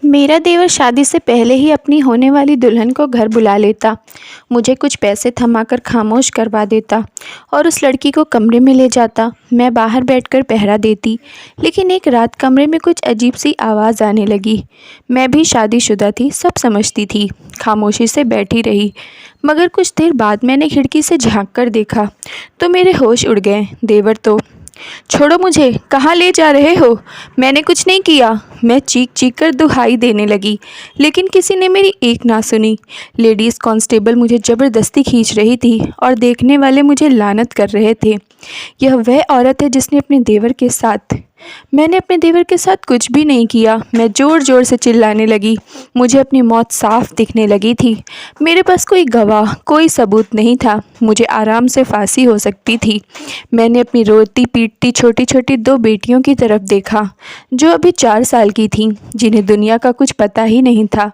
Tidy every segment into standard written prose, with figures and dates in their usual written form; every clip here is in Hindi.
मेरा देवर शादी से पहले ही अपनी होने वाली दुल्हन को घर बुला लेता, मुझे कुछ पैसे थमाकर खामोश करवा देता और उस लड़की को कमरे में ले जाता। मैं बाहर बैठकर पहरा देती, लेकिन एक रात कमरे में कुछ अजीब सी आवाज़ आने लगी। मैं भी शादीशुदा थी, सब समझती थी, खामोशी से बैठी रही। मगर कुछ देर बाद मैंने खिड़की से झाँक कर देखा तो मेरे होश उड़ गए। देवर तो छोड़ो मुझे, कहाँ ले जा रहे हो? मैंने कुछ नहीं किया। मैं चीख चीख कर दुहाई देने लगी, लेकिन किसी ने मेरी एक ना सुनी। लेडीज़ कांस्टेबल मुझे ज़बरदस्ती खींच रही थी और देखने वाले मुझे लानत कर रहे थे। यह वह औरत है जिसने अपने देवर के साथ मैंने अपने देवर के साथ कुछ भी नहीं किया। मैं ज़ोर ज़ोर से चिल्लाने लगी। मुझे अपनी मौत साफ दिखने लगी थी। मेरे पास कोई गवाह, कोई सबूत नहीं था। मुझे आराम से फांसी हो सकती थी। मैंने अपनी रोती पीटती छोटी छोटी दो बेटियों की तरफ देखा, जो अभी 4 साल की थीं, जिन्हें दुनिया का कुछ पता ही नहीं था।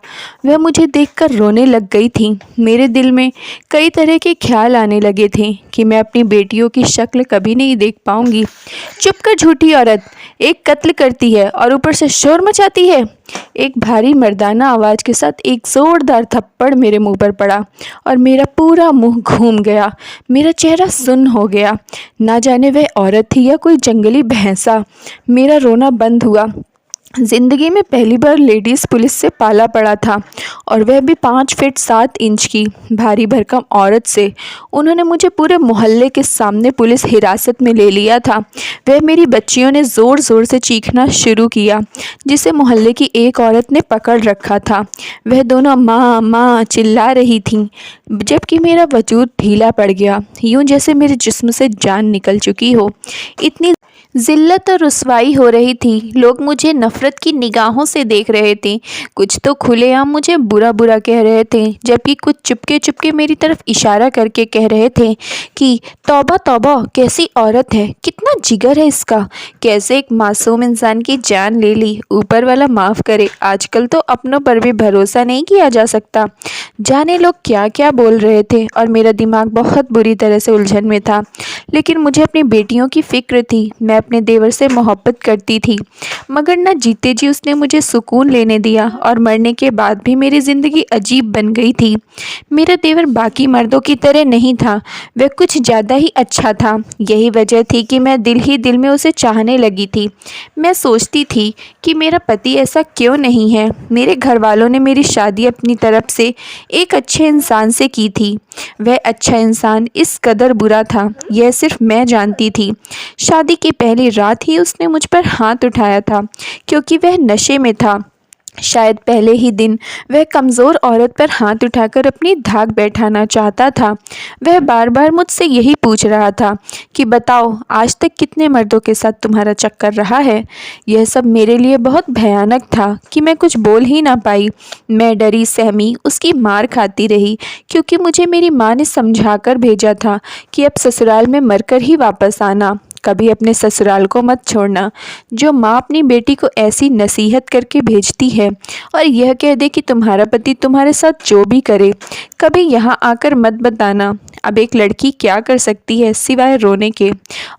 वह मुझे देखकर रोने लग गई थीं। मेरे दिल में कई तरह के ख्याल आने लगे थे कि मैं अपनी बेटियों की शक्ल कभी नहीं देख पाऊंगी। चुप कर झूठी औरत, एक कत्ल करती है और ऊपर से शोर मचाती है। एक भारी मर्दाना आवाज़ के साथ एक ज़ोरदार थप्पड़ मेरे मुंह पर पड़ा और मेरा पूरा मुंह घूम गया। मेरा चेहरा सुन्न हो गया। ना जाने वह औरत थी या कोई जंगली भैंसा। मेरा रोना बंद हुआ। ज़िंदगी में पहली बार लेडीज़ पुलिस से पाला पड़ा था, और वह भी 5 फीट 7 इंच की भारी भरकम औरत से। उन्होंने मुझे पूरे मोहल्ले के सामने पुलिस हिरासत में ले लिया था। वह मेरी बच्चियों ने ज़ोर ज़ोर से चीखना शुरू किया, जिसे मोहल्ले की एक औरत ने पकड़ रखा था। वह दोनों माँ माँ चिल्ला रही थीं, जबकि मेरा वजूद ढीला पड़ गया, यूँ जैसे मेरे जिस्म से जान निकल चुकी हो। इतनी ज़िल्लत और रुसवाई हो रही थी। लोग मुझे नफ़रत की निगाहों से देख रहे थे। कुछ तो खुलेआम मुझे बुरा बुरा कह रहे थे, जबकि कुछ चुपके चुपके मेरी तरफ इशारा करके कह रहे थे कि तौबा तौबा, कैसी औरत है, कितना जिगर है इसका, कैसे एक मासूम इंसान की जान ले ली। ऊपर वाला माफ़ करे, आजकल तो अपनों पर भी भरोसा नहीं किया जा सकता। जाने लोग क्या क्या बोल रहे थे, और मेरा दिमाग बहुत बुरी तरह से उलझन में था। लेकिन मुझे अपनी बेटियों की फ़िक्र थी। मैं अपने देवर से मोहब्बत करती थी, मगर न जीते जी उसने मुझे सुकून लेने दिया, और मरने के बाद भी मेरी ज़िंदगी अजीब बन गई थी। मेरा देवर बाकी मर्दों की तरह नहीं था, वह कुछ ज़्यादा ही अच्छा था। यही वजह थी कि मैं दिल ही दिल में उसे चाहने लगी थी। मैं सोचती थी कि मेरा पति ऐसा क्यों नहीं है। मेरे घर वालों ने मेरी शादी अपनी तरफ से एक अच्छे इंसान से की थी। वह अच्छा इंसान इस कदर बुरा था, यह सिर्फ मैं जानती थी। शादी की पहली रात ही उसने मुझ पर हाथ उठाया था, क्योंकि वह नशे में था। शायद पहले ही दिन वह कमज़ोर औरत पर हाथ उठाकर अपनी धाक बैठाना चाहता था। वह बार बार मुझसे यही पूछ रहा था कि बताओ, आज तक कितने मर्दों के साथ तुम्हारा चक्कर रहा है। यह सब मेरे लिए बहुत भयानक था कि मैं कुछ बोल ही ना पाई। मैं डरी सहमी उसकी मार खाती रही, क्योंकि मुझे मेरी माँ ने समझा कर भेजा था कि अब ससुराल में मरकर ही वापस आना, कभी अपने ससुराल को मत छोड़ना। जो माँ अपनी बेटी को ऐसी नसीहत करके भेजती है और यह कह दे कि तुम्हारा पति तुम्हारे साथ जो भी करे, कभी यहाँ आकर मत बताना। अब एक लड़की क्या कर सकती है सिवाय रोने के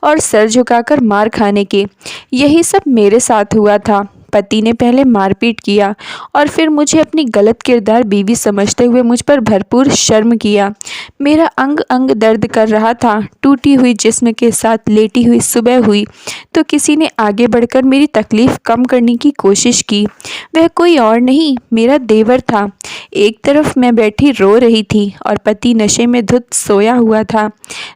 और सर झुकाकर मार खाने के। यही सब मेरे साथ हुआ था। पति ने पहले मारपीट किया और फिर मुझे अपनी गलत किरदार बीवी समझते हुए मुझ पर भरपूर शर्म किया। मेरा अंग अंग दर्द कर रहा था। टूटी हुई जिस्म के साथ लेटी हुई सुबह हुई तो किसी ने आगे बढ़कर मेरी तकलीफ़ कम करने की कोशिश की। वह कोई और नहीं, मेरा देवर था। एक तरफ मैं बैठी रो रही थी और पति नशे में धुत सोया हुआ था।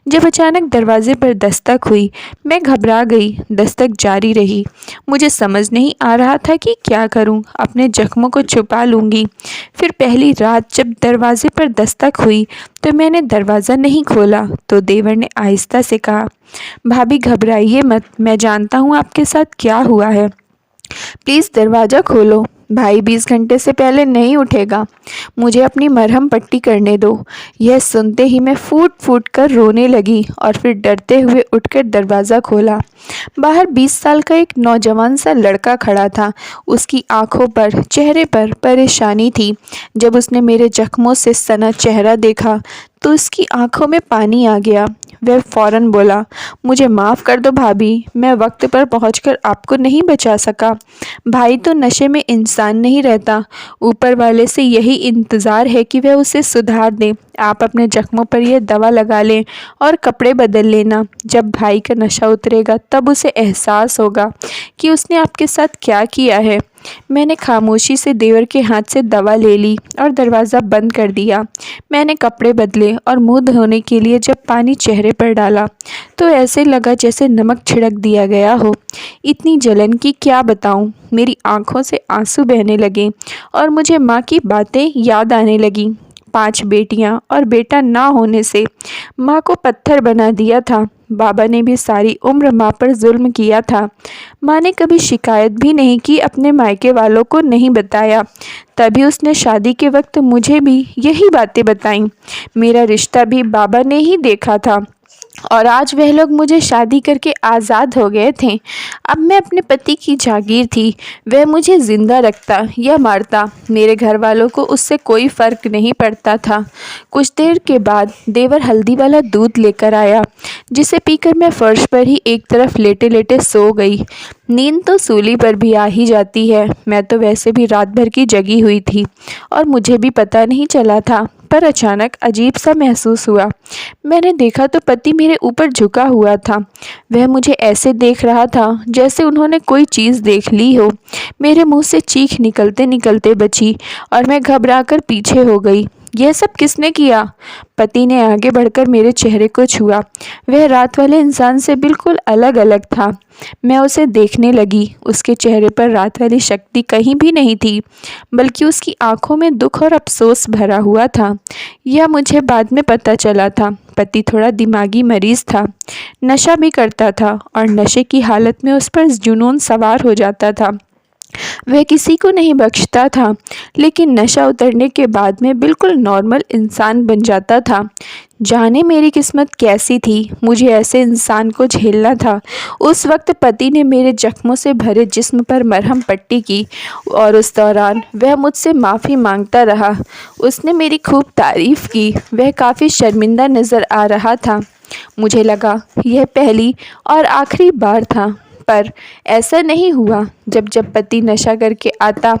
जब अचानक दरवाजे पर दस्तक हुई, मैं घबरा गई। दस्तक जारी रही। मुझे समझ नहीं आ रहा था कि क्या करूं। अपने जख्मों को छुपा लूंगी। फिर पहली रात जब दरवाजे पर दस्तक हुई तो मैंने दरवाज़ा नहीं खोला, तो देवर ने आहिस्ता से कहा, भाभी घबराइए मत, मैं जानता हूँ आपके साथ क्या हुआ है, प्लीज़ दरवाज़ा खोलो। भाई 20 घंटे से पहले नहीं उठेगा, मुझे अपनी मरहम पट्टी करने दो। यह सुनते ही मैं फूट फूट कर रोने लगी और फिर डरते हुए उठकर दरवाज़ा खोला। बाहर 20 साल का एक नौजवान सा लड़का खड़ा था। उसकी आंखों पर, चेहरे पर परेशानी थी। जब उसने मेरे जख्मों से सना चेहरा देखा तो उसकी आंखों में पानी आ गया। वह फ़ौरन बोला, मुझे माफ़ कर दो भाभी, मैं वक्त पर पहुंचकर आपको नहीं बचा सका। भाई तो नशे में इंसान नहीं रहता, ऊपर वाले से यही इंतज़ार है कि वह उसे सुधार दे। आप अपने जख्मों पर यह दवा लगा लें और कपड़े बदल लेना। जब भाई का नशा उतरेगा तब उसे एहसास होगा कि उसने आपके साथ क्या किया है। मैंने खामोशी से देवर के हाथ से दवा ले ली और दरवाज़ा बंद कर दिया। मैंने कपड़े बदले और मुंह धोने के लिए जब पानी चेहरे पर डाला तो ऐसे लगा जैसे नमक छिड़क दिया गया हो। इतनी जलन की क्या बताऊं। मेरी आंखों से आंसू बहने लगे और मुझे माँ की बातें याद आने लगीं। 5 बेटियां और बेटा ना होने से माँ को पत्थर बना दिया था। बाबा ने भी सारी उम्र माँ पर जुल्म किया था। माँ ने कभी शिकायत भी नहीं की, अपने मायके वालों को नहीं बताया। तभी उसने शादी के वक्त मुझे भी यही बातें बताईं। मेरा रिश्ता भी बाबा ने ही देखा था और आज वह लोग मुझे शादी करके आज़ाद हो गए थे। अब मैं अपने पति की जागीर थी। वह मुझे ज़िंदा रखता या मारता, मेरे घर वालों को उससे कोई फ़र्क नहीं पड़ता था। कुछ देर के बाद देवर हल्दी वाला दूध लेकर आया, जिसे पीकर मैं फर्श पर ही एक तरफ लेटे लेटे सो गई। नींद तो सूली पर भी आ ही जाती है। मैं तो वैसे भी रात भर की जगी हुई थी और मुझे भी पता नहीं चला था, पर अचानक अजीब सा महसूस हुआ। मैंने देखा तो पति मेरे ऊपर झुका हुआ था। वह मुझे ऐसे देख रहा था जैसे उन्होंने कोई चीज़ देख ली हो। मेरे मुंह से चीख निकलते निकलते बची और मैं घबराकर पीछे हो गई। यह सब किसने किया? पति ने आगे बढ़कर मेरे चेहरे को छुआ। वह रात वाले इंसान से बिल्कुल अलग अलग था। मैं उसे देखने लगी। उसके चेहरे पर रात वाली शक्ति कहीं भी नहीं थी, बल्कि उसकी आंखों में दुख और अफसोस भरा हुआ था। यह मुझे बाद में पता चला था। पति थोड़ा दिमागी मरीज था, नशा भी करता था और नशे की हालत में उस पर जुनून सवार हो जाता था। वह किसी को नहीं बख्शता था, लेकिन नशा उतरने के बाद में बिल्कुल नॉर्मल इंसान बन जाता था। जाने मेरी किस्मत कैसी थी, मुझे ऐसे इंसान को झेलना था। उस वक्त पति ने मेरे जख्मों से भरे जिस्म पर मरहम पट्टी की और उस दौरान वह मुझसे माफ़ी मांगता रहा। उसने मेरी खूब तारीफ़ की। वह काफ़ी शर्मिंदा नज़र आ रहा था। मुझे लगा यह पहली और आखिरी बार था, पर ऐसा नहीं हुआ। जब जब पति नशा करके आता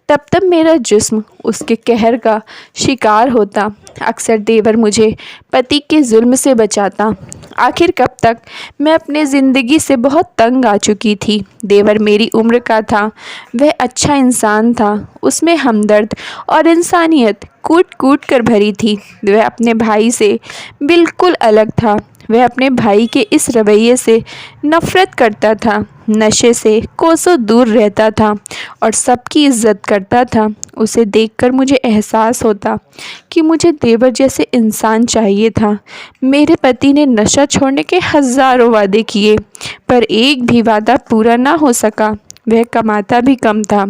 तब तब मेरा जिस्म उसके कहर का शिकार होता। अक्सर देवर मुझे पति के जुल्म से बचाता। आखिर कब तक? मैं अपने ज़िंदगी से बहुत तंग आ चुकी थी। देवर मेरी उम्र का था। वह अच्छा इंसान था। उसमें हमदर्द और इंसानियत कूट कूट कर भरी थी। वह अपने भाई से बिल्कुल अलग था। वह अपने भाई के इस रवैये से नफ़रत करता था, नशे से कोसों दूर रहता था और सबकी इज्जत करता था। उसे देखकर मुझे एहसास होता कि मुझे देवर जैसे इंसान चाहिए था। मेरे पति ने नशा छोड़ने के हज़ारों वादे किए, पर एक भी वादा पूरा ना हो सका। वह कमाता भी कम था,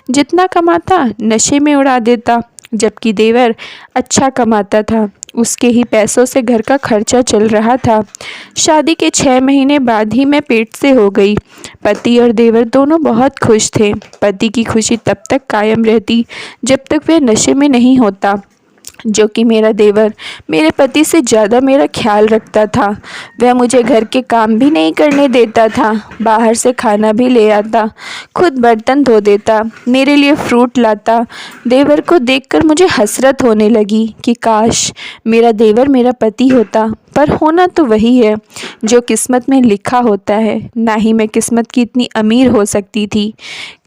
जितना कमाता नशे में उड़ा देता। जबकि देवर अच्छा कमाता था, उसके ही पैसों से घर का खर्चा चल रहा था। शादी के 6 महीने बाद ही मैं पेट से हो गई। पति और देवर दोनों बहुत खुश थे। पति की खुशी तब तक कायम रहती जब तक वह नशे में नहीं होता, जो कि मेरा देवर मेरे पति से ज़्यादा मेरा ख्याल रखता था। वह मुझे घर के काम भी नहीं करने देता था, बाहर से खाना भी ले आता, खुद बर्तन धो देता, मेरे लिए फ्रूट लाता। देवर को देखकर मुझे हसरत होने लगी कि काश मेरा देवर मेरा पति होता, पर होना तो वही है जो किस्मत में लिखा होता है। ना ही मैं किस्मत की इतनी अमीर हो सकती थी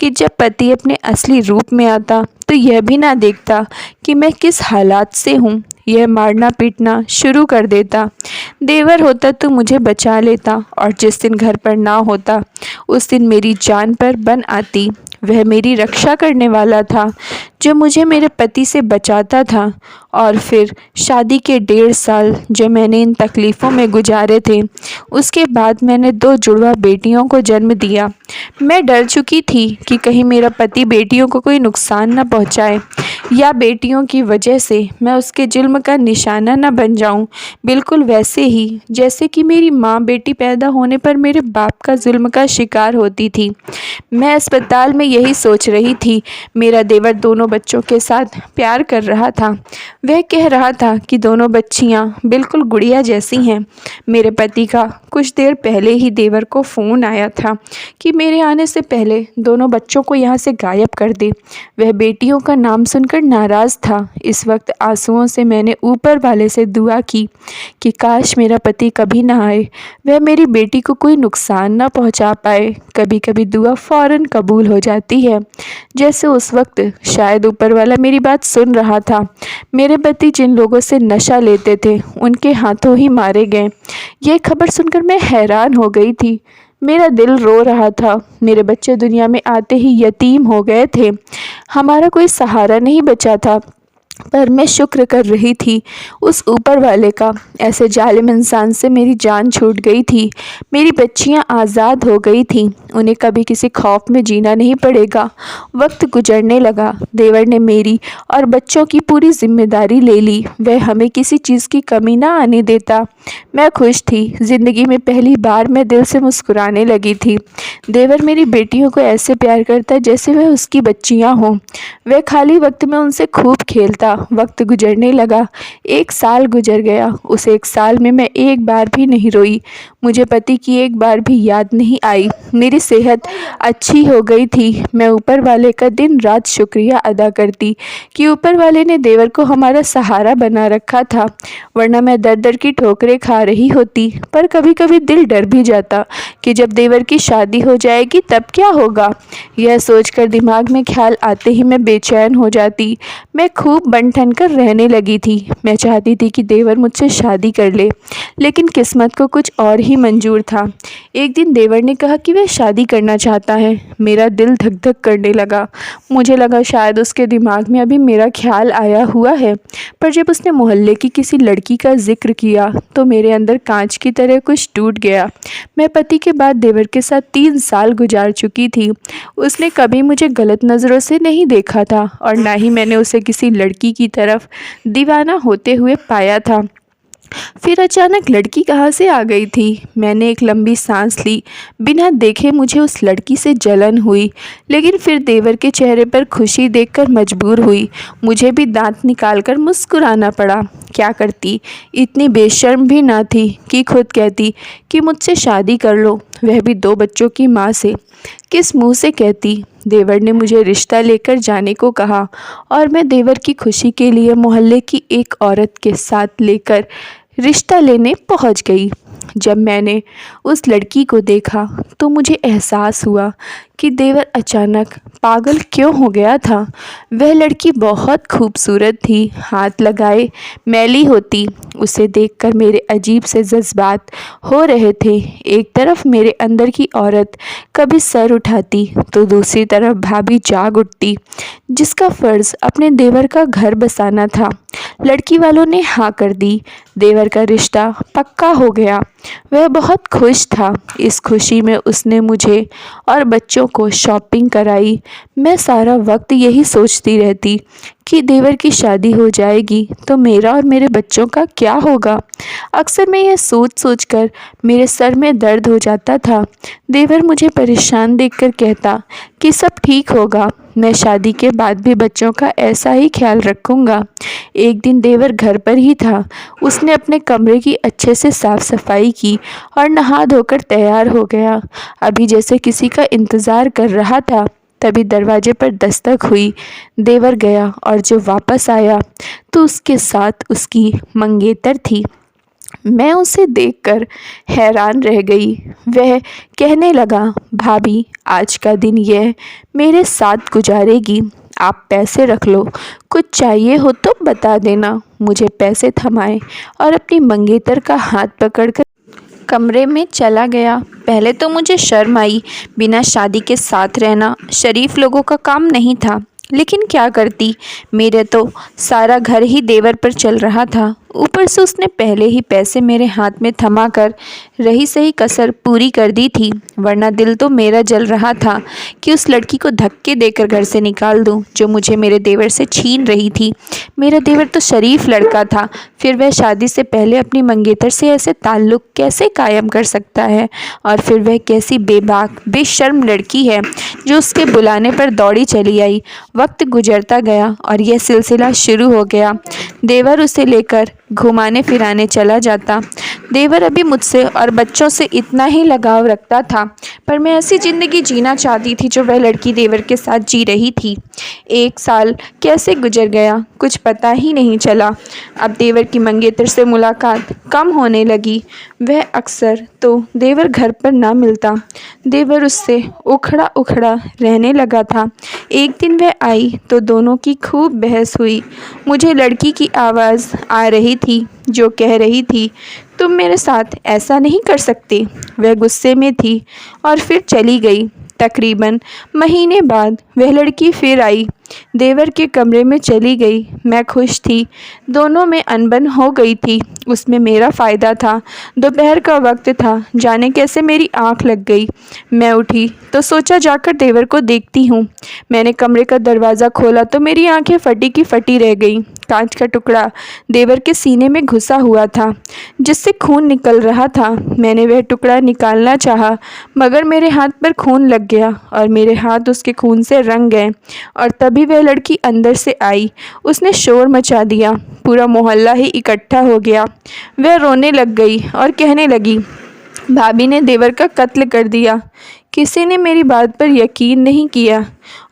कि जब पति अपने असली रूप में आता तो यह भी ना देखता कि मैं किस हालात से हूँ। यह मारना पीटना शुरू कर देता। देवर होता तो मुझे बचा लेता और जिस दिन घर पर ना होता उस दिन मेरी जान पर बन आती। वह मेरी रक्षा करने वाला था, जो मुझे मेरे पति से बचाता था। और फिर शादी के 1.5 साल जो मैंने इन तकलीफ़ों में गुजारे थे, उसके बाद मैंने 2 जुड़वा बेटियों को जन्म दिया। मैं डर चुकी थी कि कहीं मेरा पति बेटियों को कोई नुकसान न पहुंचाए या बेटियों की वजह से मैं उसके जुल्म का निशाना न बन जाऊं। बिल्कुल वैसे ही जैसे कि मेरी माँ बेटी पैदा होने पर मेरे बाप का जुल्म का शिकार होती थी। मैं अस्पताल में यही सोच रही थी। मेरा देवर दोनों दोनों बच्चों के साथ प्यार कर रहा था। वह कह रहा था कि दोनों बच्चियां बिल्कुल गुड़िया जैसी हैं। मेरे पति का कुछ देर पहले ही देवर को फ़ोन आया था कि मेरे आने से पहले दोनों बच्चों को यहाँ से गायब कर दे। वह बेटियों का नाम सुनकर नाराज़ था। इस वक्त आंसुओं से मैंने ऊपर वाले से दुआ की कि काश मेरा पति कभी ना आए, वह मेरी बेटी को कोई नुकसान ना पहुँचा पाए। कभी कभी दुआ फ़ौरन कबूल हो जाती है। जैसे उस वक्त शायद ऊपर वाला मेरी बात सुन रहा था। मेरे पति जिन लोगों से नशा लेते थे उनके हाथों ही मारे गए। ये खबर सुनकर मैं हैरान हो गई थी। मेरा दिल रो रहा था। मेरे बच्चे दुनिया में आते ही यतीम हो गए थे। हमारा कोई सहारा नहीं बचा था। पर मैं शुक्र कर रही थी उस ऊपर वाले का। ऐसे जालिम इंसान से मेरी जान छूट गई थी। मेरी बच्चियां आज़ाद हो गई थीं। उन्हें कभी किसी खौफ में जीना नहीं पड़ेगा। वक्त गुजरने लगा। देवर ने मेरी और बच्चों की पूरी जिम्मेदारी ले ली। वह हमें किसी चीज़ की कमी ना आने देता। मैं खुश थी। ज़िंदगी में पहली बार मैं दिल से मुस्कुराने लगी थी। देवर मेरी बेटियों को ऐसे प्यार करता जैसे वह उसकी बच्चियां हों। वह खाली वक्त में उनसे खूब खेलता। वक्त गुजरने लगा। 1 साल गुजर गया। उस 1 साल में मैं एक बार भी नहीं रोई। मुझे पति की एक बार भी याद नहीं आई। मेरी सेहत अच्छी हो गई थी। मैं ऊपर वाले का दिन रात शुक्रिया अदा करती कि ऊपर वाले ने देवर को हमारा सहारा बना रखा था, वरना मैं दर दर की ठोकरें खा रही होती। पर कभी कभी दिल डर भी जाता कि जब देवर की शादी हो जाएगी तब क्या होगा। यह सोचकर दिमाग में ख्याल आते ही मैं बेचैन हो जाती। मैं खूब बन ठन कर रहने लगी थी। मैं चाहती थी कि देवर मुझसे शादी कर ले, लेकिन किस्मत को कुछ और ही मंजूर था। एक दिन देवर ने कहा कि वह शादी करना चाहता है। मेरा दिल धक धक करने लगा। मुझे लगा शायद उसके दिमाग में अभी मेरा ख्याल आया हुआ है। पर जब उसने मोहल्ले की किसी लड़की का जिक्र किया तो मेरे अंदर कांच की तरह कुछ टूट गया। मैं पति के बाद देवर के साथ 3 साल गुजार चुकी थी। उसने कभी मुझे गलत नज़रों से नहीं देखा था और ना ही मैंने उसे किसी लड़की की तरफ दीवाना होते हुए पाया था। फिर अचानक लड़की कहाँ से आ गई थी। मैंने एक लंबी सांस ली। बिना देखे मुझे उस लड़की से जलन हुई, लेकिन फिर देवर के चेहरे पर खुशी देखकर मजबूर हुई। मुझे भी दांत निकालकर मुस्कुराना पड़ा। क्या करती, इतनी बेशर्म भी ना थी कि खुद कहती कि मुझसे शादी कर लो, वह भी 2 बच्चों की माँ से। किस मुंह से कहती। देवर ने मुझे रिश्ता लेकर जाने को कहा और मैं देवर की खुशी के लिए मोहल्ले की एक औरत के साथ लेकर रिश्ता लेने पहुंच गई। जब मैंने उस लड़की को देखा तो मुझे एहसास हुआ कि देवर अचानक पागल क्यों हो गया था। वह लड़की बहुत खूबसूरत थी, हाथ लगाए मैली होती। उसे देखकर मेरे अजीब से जज्बात हो रहे थे। एक तरफ मेरे अंदर की औरत कभी सर उठाती तो दूसरी तरफ भाभी जाग उठती, जिसका फ़र्ज़ अपने देवर का घर बसाना था। लड़की वालों ने हाँ कर दी। देवर का रिश्ता पक्का हो गया। वह बहुत खुश था। इस खुशी में उसने मुझे और बच्चों को शॉपिंग कराई। मैं सारा वक्त यही सोचती रहती कि देवर की शादी हो जाएगी तो मेरा और मेरे बच्चों का क्या होगा। अक्सर मैं यह सोच सोच कर मेरे सर में दर्द हो जाता था। देवर मुझे परेशान देखकर कहता कि सब ठीक होगा, मैं शादी के बाद भी बच्चों का ऐसा ही ख्याल रखूँगा। एक दिन देवर घर पर ही था। उसने अपने कमरे की अच्छे से साफ़ सफाई की और नहा धोकर तैयार हो गया। अभी जैसे किसी का इंतज़ार कर रहा था। तभी दरवाजे पर दस्तक हुई। देवर गया और जब वापस आया तो उसके साथ उसकी मंगेतर थी। मैं उसे देखकर हैरान रह गई। वह कहने लगा, भाभी आज का दिन यह मेरे साथ गुजारेगी। आप पैसे रख लो, कुछ चाहिए हो तो बता देना। मुझे पैसे थमाए और अपनी मंगेतर का हाथ पकड़कर कमरे में चला गया। पहले तो मुझे शर्म आई। बिना शादी के साथ रहना शरीफ लोगों का काम नहीं था, लेकिन क्या करती, मेरे तो सारा घर ही देवर पर चल रहा था। ऊपर से उसने पहले ही पैसे मेरे हाथ में थमा कर रही सही कसर पूरी कर दी थी, वरना दिल तो मेरा जल रहा था कि उस लड़की को धक्के देकर घर से निकाल दूं जो मुझे मेरे देवर से छीन रही थी। मेरा देवर तो शरीफ लड़का था, फिर वह शादी से पहले अपनी मंगेतर से ऐसे ताल्लुक़ कैसे कायम कर सकता है? और फिर वह कैसी बेबाक बेशर्म लड़की है जो उसके बुलाने पर दौड़ी चली आई। वक्त गुजरता गया और यह सिलसिला शुरू हो गया। देवर उसे लेकर घुमाने फिराने चला जाता। देवर अभी मुझसे और बच्चों से इतना ही लगाव रखता था, पर मैं ऐसी ज़िंदगी जीना चाहती थी जो वह लड़की देवर के साथ जी रही थी। 1 साल कैसे गुजर गया कुछ पता ही नहीं चला। अब देवर की मंगेतर से मुलाकात कम होने लगी। वह अक्सर तो देवर घर पर ना मिलता। देवर उससे उखड़ा उखड़ा रहने लगा था। एक दिन वह आई तो दोनों की खूब बहस हुई। मुझे लड़की की आवाज़ आ रही थी जो कह रही थी, तुम मेरे साथ ऐसा नहीं कर सकते। वह गुस्से में थी और फिर चली गई। तकरीबन महीने बाद वह लड़की फिर आई, देवर के कमरे में चली गई। मैं खुश थी, दोनों में अनबन हो गई थी। उसमें मेरा फ़ायदा था। दोपहर का वक्त था, जाने कैसे मेरी आँख लग गई। मैं उठी तो सोचा जाकर देवर को देखती हूँ। मैंने कमरे का दरवाज़ा खोला तो मेरी आँखें फटी की फटी रह गईं। कांच का टुकड़ा देवर के सीने में घुसा हुआ था जिससे खून निकल रहा था। मैंने वह टुकड़ा निकालना चाहा, मगर मेरे हाथ पर खून लग गया और मेरे हाथ उसके खून से रंग गए। और तभी वह लड़की अंदर से आई। उसने शोर मचा दिया, पूरा मोहल्ला ही इकट्ठा हो गया। वह रोने लग गई और कहने लगी, भाभी ने देवर का कत्ल कर दिया। किसी ने मेरी बात पर यकीन नहीं किया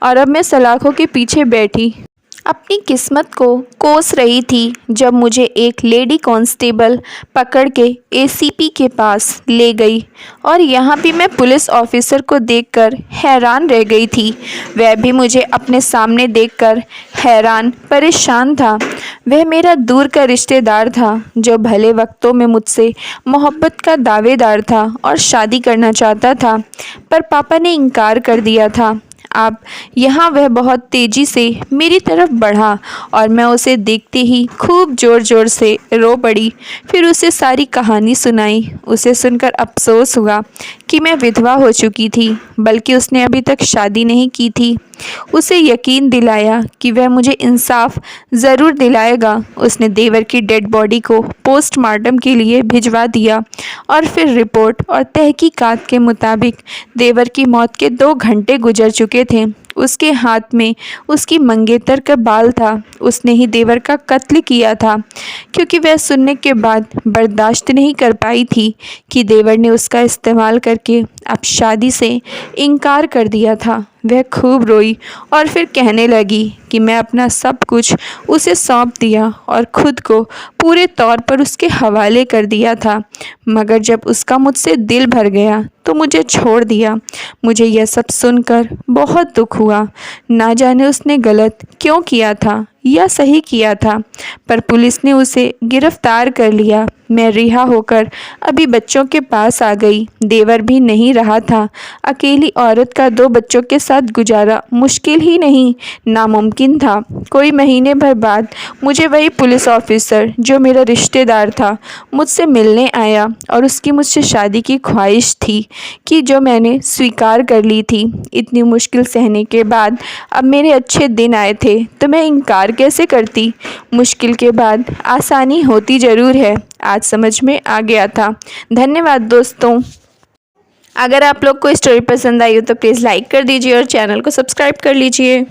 और अब मैं सलाखों के पीछे बैठी अपनी किस्मत को कोस रही थी जब मुझे एक लेडी कांस्टेबल पकड़ के एसीपी के पास ले गई। और यहाँ भी मैं पुलिस ऑफिसर को देखकर हैरान रह गई थी। वह भी मुझे अपने सामने देखकर हैरान परेशान था। वह मेरा दूर का रिश्तेदार था जो भले वक्तों में मुझसे मोहब्बत का दावेदार था और शादी करना चाहता था, पर पापा ने इनकार कर दिया था। अब यहाँ वह बहुत तेज़ी से मेरी तरफ बढ़ा और मैं उसे देखते ही खूब ज़ोर ज़ोर से रो पड़ी। फिर उसे सारी कहानी सुनाई। उसे सुनकर अफसोस हुआ कि मैं विधवा हो चुकी थी, बल्कि उसने अभी तक शादी नहीं की थी। उसे यकीन दिलाया कि वह मुझे इंसाफ ज़रूर दिलाएगा। उसने देवर की डेड बॉडी को पोस्टमार्टम के लिए भिजवा दिया और फिर रिपोर्ट और तहकीकात के मुताबिक देवर की मौत के 2 घंटे गुजर चुके थे। उसके हाथ में उसकी मंगेतर का बाल था। उसने ही देवर का कत्ल किया था, क्योंकि वह सुनने के बाद बर्दाश्त नहीं कर पाई थी कि देवर ने उसका इस्तेमाल करके अब शादी से इनकार कर दिया था। वह खूब रोई और फिर कहने लगी कि मैं अपना सब कुछ उसे सौंप दिया और ख़ुद को पूरे तौर पर उसके हवाले कर दिया था, मगर जब उसका मुझसे दिल भर गया तो मुझे छोड़ दिया। मुझे यह सब सुनकर बहुत दुख हुआ। ना जाने उसने गलत क्यों किया था या सही किया था, पर पुलिस ने उसे गिरफ्तार कर लिया। मैं रिहा होकर अभी बच्चों के पास आ गई। देवर भी नहीं रहा था। अकेली औरत का 2 बच्चों के साथ गुजारा मुश्किल ही नहीं, नामुमकिन था। कोई महीने भर बाद मुझे वही पुलिस ऑफिसर जो मेरा रिश्तेदार था मुझसे मिलने आया और उसकी मुझसे शादी की ख्वाहिश थी कि जो मैंने स्वीकार कर ली थी। इतनी मुश्किल सहने के बाद अब मेरे अच्छे दिन आए थे तो मैं इनकार कैसे करती। मुश्किल के बाद आसानी होती ज़रूर है, आज समझ में आ गया था। धन्यवाद दोस्तों। अगर आप लोग को स्टोरी पसंद आई हो तो प्लीज़ लाइक कर दीजिए और चैनल को सब्सक्राइब कर लीजिए।